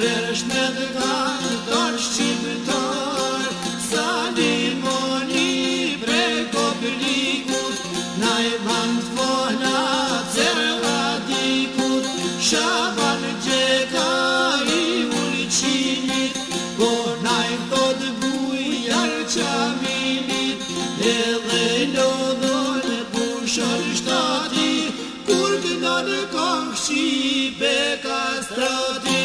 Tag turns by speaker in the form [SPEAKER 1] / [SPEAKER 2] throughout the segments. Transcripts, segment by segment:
[SPEAKER 1] Vesh me të kantor shqiptar, sa limoni prej koplikut, na I ban të fola cerra dikut, Shaban Gjeka I ulqinit, po na I thot bujar qaminit, edhe lodhon pushon shtati, kur kënon kong shqipe kastrati.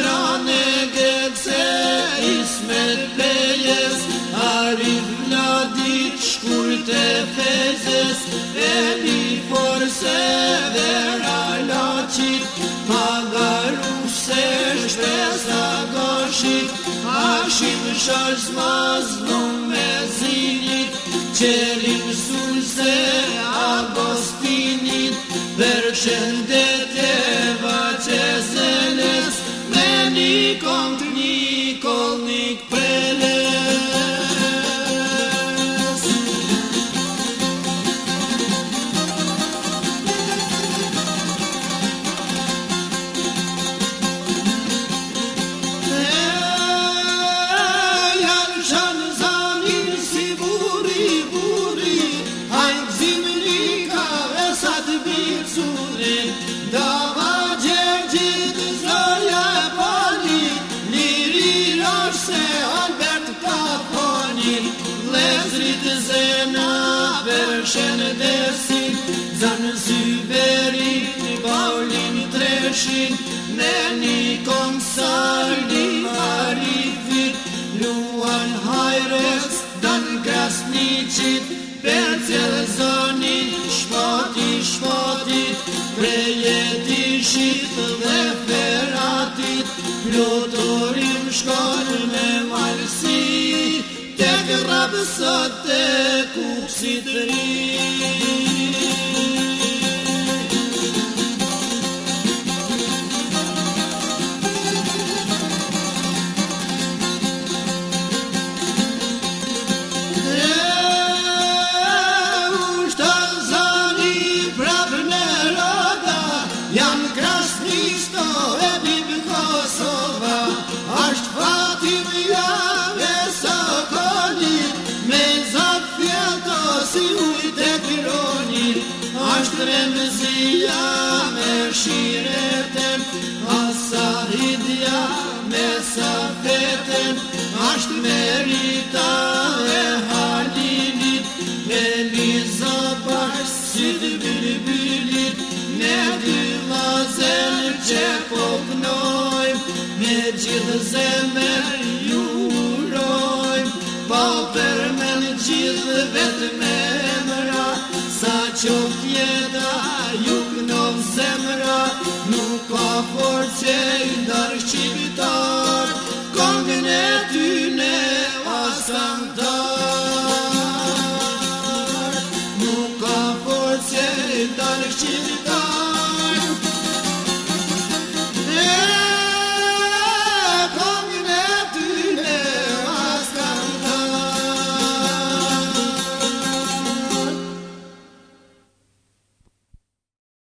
[SPEAKER 1] Drane gëtse Ismet Bejes, Arif Vladit shkurte Fezes, Eli Forse Vera Laqit, Pagaruse Shpesa Goshit, Hashim Shash Mazlum me Zinit, Qerim Sulse Agostinit, Përshëndetje Vaçeseles, me Nikon Nikolnik Preles. Janë shanë zanin si buri, buri, hajnë zimnika e sa të bicurin, dava gjergjit zoja e pani, liri roshe Albert Kaponi, lezrit zena vershen desin, zanë Syberin, Paulin Treshin, ne Nikon Salin Arifit, Luan Hajres, Dan Krasniqit, Percel Zonin, Shpoti, Prejetishit dhe Feratit, Plutorim shkon me malsi, tek rabësot te kupsit ri. Jan Krasnisto e Bib Kosova, Asht Fatim Jave Sokolit, me zot fjeto si ujt e kronit, Asht Remzija me Shireten, Asahidja me Safeten, Asht Merita e Halinit, Eliza Bashsit Bilbilit, ne dy lazer që po knojmë, me gjithë zemër ju urojmë, pa përmen gjithë vetë me emra, sa qoft jeta ju knov zemra, nuk ka forë që I ndarë